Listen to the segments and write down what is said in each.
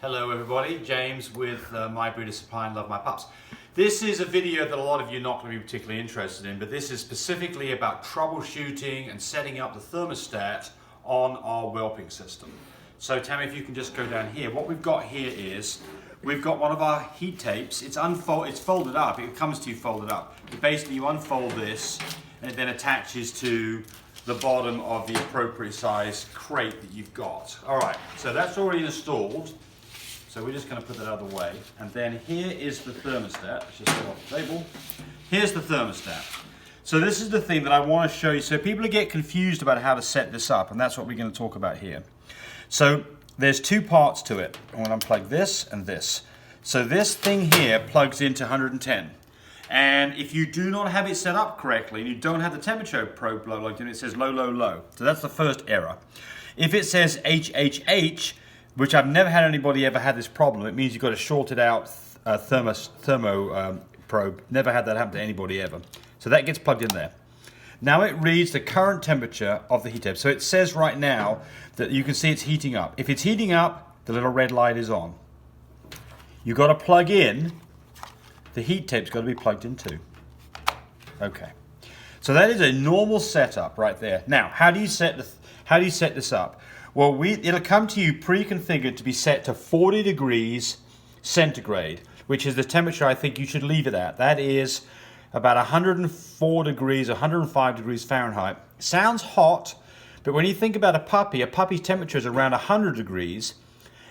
Hello everybody, James with My Breeder Supply and Love My Pups. This is a video that a lot of you are not going to be particularly interested in, but this is specifically about troubleshooting and setting up the thermostat on our whelping system. So Tammy, if you can just go down here. What we've got here is, we've got one of our heat tapes. It's folded up, it comes to you folded up. But basically you unfold this and it then attaches to the bottom of the appropriate size crate that you've got. All right, so that's already installed. So we're just going to put that out of the way. And then here is the thermostat. Let's just go off the table. Here's the thermostat. So this is the thing that I want to show you. So people get confused about how to set this up, and that's what we're going to talk about here. So there's two parts to it. I'm going to unplug this and this. So this thing here plugs into 110. And if you do not have it set up correctly, and you don't have the temperature probe plugged in, it says low, low, low. So that's the first error. If it says HHH, which I've never had anybody ever had this problem, it means you've got a shorted out thermo probe. Never had that happen to anybody ever. So that gets plugged in there. Now it reads the current temperature of the heat tape. So it says right now that you can see it's heating up. If it's heating up, the little red light is on. You've got to plug in, the heat tape's got to be plugged in too. Okay. So that is a normal setup right there. Now, how do you set this up? Well, it'll come to you pre-configured to be set to 40 degrees centigrade, which is the temperature I think you should leave it at. That is about 104 degrees, 105 degrees Fahrenheit. Sounds hot, but when you think about a puppy's temperature is around 100 degrees,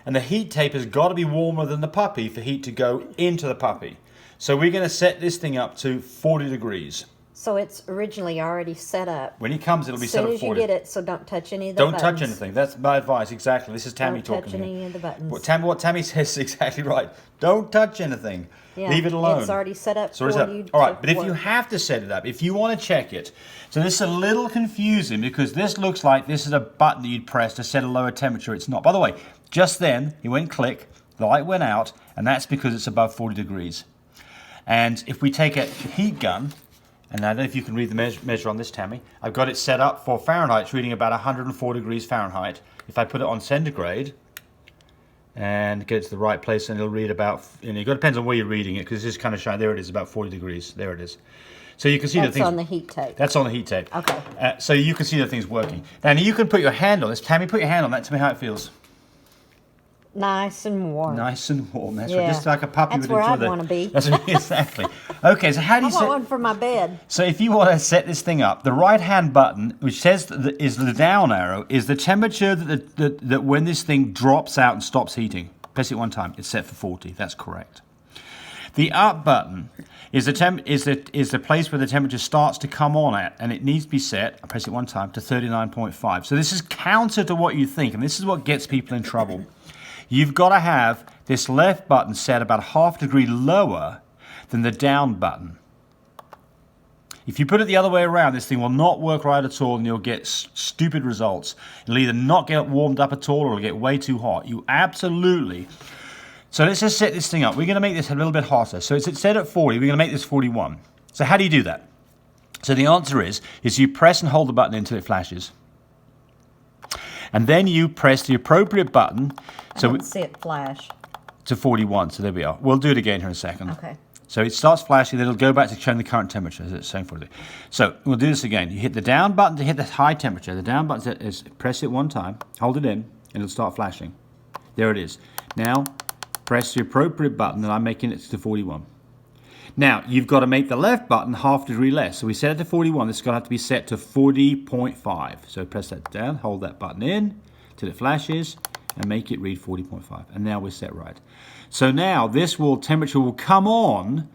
and the heat tape has got to be warmer than the puppy for heat to go into the puppy. So we're going to set this thing up to 40 degrees. So it's originally already set up. When he comes, it'll be set up 40. As soon as you get it, so don't touch any of the buttons. Don't touch anything. That's my advice, exactly. This is Tammy talking. Don't touch any of the buttons. What Tammy says is exactly right. Don't touch anything. Yeah, leave it alone. It's already set up for you. All right, but if you have to set it up, if you want to check it, so this is a little confusing because this looks like this is a button that you'd press to set a lower temperature. It's not. By the way, just then, it went click, the light went out, and that's because it's above 40 degrees. And if we take a heat gun, and I don't know if you can read the measure on this, Tammy. I've got it set up for Fahrenheit. It's reading about 104 degrees Fahrenheit. If I put it on centigrade and get it to the right place, then it'll read about, it depends on where you're reading it, because this is kind of shiny. There it is, about 40 degrees. There it is. So you can see that's on the heat tape. That's on the heat tape. Okay. So you can see the thing's working. Now you can put your hand on this. Tammy, put your hand on that. Tell me how it feels. Nice and warm. Nice and warm. That's right. Just like a puppy would enjoy. That's where I want to be. That's right, exactly. Okay, so how do you I want one for my bed. So if you want to set this thing up, the right-hand button, which says is the down arrow, is the temperature that when this thing drops out and stops heating. Press it one time. It's set for 40. That's correct. The up button is the place where the temperature starts to come on at, and it needs to be set, I press it one time, to 39.5. So this is counter to what you think, and this is what gets people in trouble. You've got to have this left button set about ½ degree lower than the down button. If you put it the other way around, this thing will not work right at all, and you'll get stupid results. It'll either not get warmed up at all, or it'll get way too hot. You absolutely... So let's just set this thing up. We're going to make this a little bit hotter. So it's set at 40. We're going to make this 41. So how do you do that? So the answer is you press and hold the button until it flashes. And then you press the appropriate button. I don't see it flash. To 41. So there we are. We'll do it again here in a second. Okay. So it starts flashing, then it'll go back to showing the current temperature. It's saying 40. So we'll do this again. You hit the down button to hit the high temperature. The down button is press it one time, hold it in, and it'll start flashing. There it is. Now press the appropriate button, and I'm making it to 41. Now you've got to make the left button ½ degree less. So we set it to 41. This is going to have to be set to 40.5. So press that down, hold that button in till it flashes, and make it read 40.5. And now we're set right. So now this temperature will come on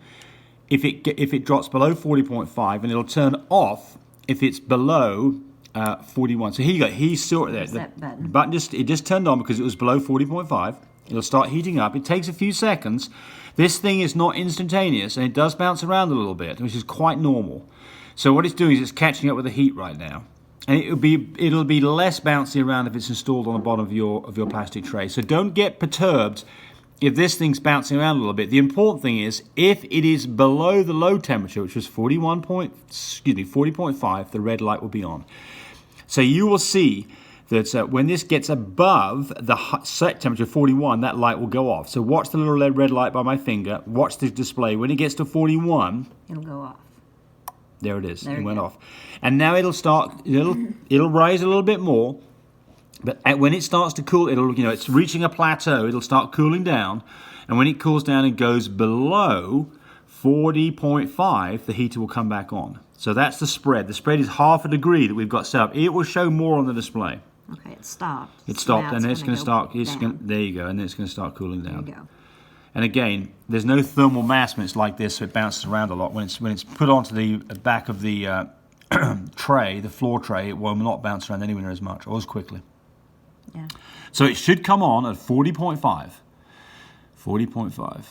if it drops below 40.5, and it'll turn off if it's below 41. So here you go. He's still there. The button just turned on because it was below 40.5. It'll start heating up. It takes a few seconds. This thing is not instantaneous, and it does bounce around a little bit, which is quite normal. So what it's doing is it's catching up with the heat right now. And it'll be less bouncy around if it's installed on the bottom of your plastic tray. So don't get perturbed if this thing's bouncing around a little bit. The important thing is if it is below the low temperature, which was 40.5, the red light will be on. So you will see that when this gets above the set temperature 41, that light will go off. So watch the little red light by my finger. Watch the display. When it gets to 41, It'll go off. there it is. There It we went go. off. And now it'll start, it'll rise a little bit more. But when it starts to cool, it's reaching a plateau. It'll start cooling down. And when it cools down and goes below 40.5, the heater will come back on. So that's the spread. The spread is half a degree that we've got set up. It will show more on the display. Okay, it stopped. It So stopped, now and then it's going to start. down. There you go, and then it's going to start cooling down. There you go. And again, there's no thermal mass when it's like this, so it bounces around a lot. When it's put onto the back of the tray, the floor tray, it will not bounce around anywhere near as much or as quickly. Yeah. So it should come on at 40.5. 40.5.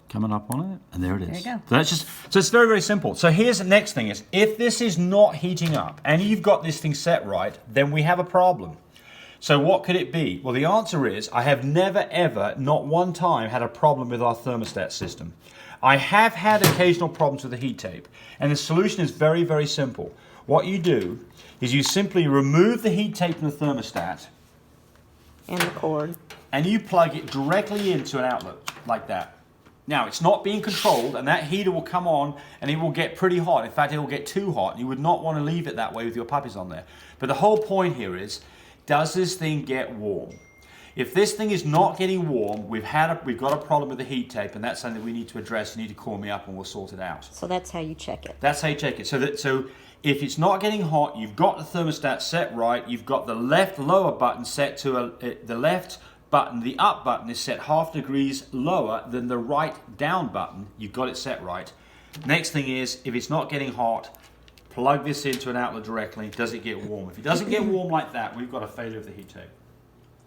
Coming up on it, and there it is. There you go. So that's so it's very, very simple. So here's the next thing is, if this is not heating up and you've got this thing set right, then we have a problem. So what could it be? Well, the answer is, I have never, ever, not one time, had a problem with our thermostat system. I have had occasional problems with the heat tape, and the solution is very, very simple. What you do is you simply remove the heat tape from the thermostat, And the cord. and you plug it directly into an outlet, like that. Now, it's not being controlled, and that heater will come on, and it will get pretty hot. In fact, it will get too hot. You would not want to leave it that way with your puppies on there. But the whole point here is, does this thing get warm? If this thing is not getting warm, we've got a problem with the heat tape, and that's something we need to address. You need to call me up, and we'll sort it out. So that's how you check it. That's how you check it. So if it's not getting hot, you've got the thermostat set right. You've got the left lower button set to the left button. The up button is set half degrees lower than the right down button. You've got it set right. Next thing is, if it's not getting hot, plug this into an outlet directly. Does it get warm? If it doesn't get warm like that, we've got a failure of the heat tape.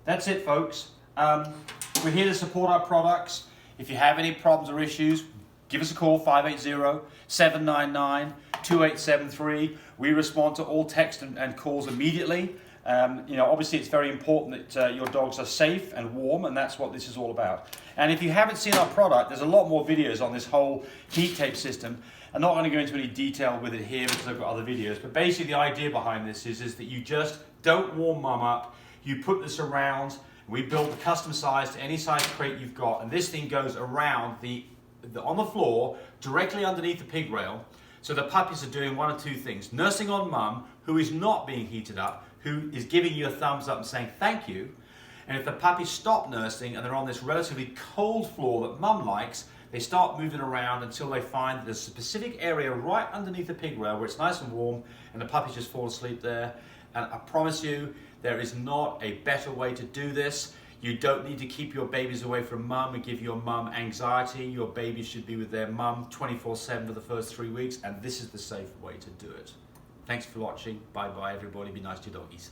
That's it, folks. We're here to support our products. If you have any problems or issues, give us a call, 580-799-2873. We respond to all text and calls immediately. Obviously it's very important that your dogs are safe and warm, and that's what this is all about. And if you haven't seen our product, there's a lot more videos on this whole heat tape system. I'm not going to go into any detail with it here because I've got other videos, but basically the idea behind this is that you just don't warm mum up. You put this around. We build the custom size to any size crate you've got, and this thing goes around on the floor directly underneath the pig rail. So the puppies are doing one of two things: nursing on mum, who is not being heated up, who is giving you a thumbs up and saying thank you. And if the puppies stop nursing and they're on this relatively cold floor that mum likes, they start moving around until they find that there's a specific area right underneath the pig rail where it's nice and warm, and the puppies just fall asleep there. And I promise you, there is not a better way to do this. You don't need to keep your babies away from mum and give your mum anxiety. Your babies should be with their mum 24/7 for the first 3 weeks, and this is the safe way to do it. Thanks for watching. Bye bye, everybody. Be nice to your doggies.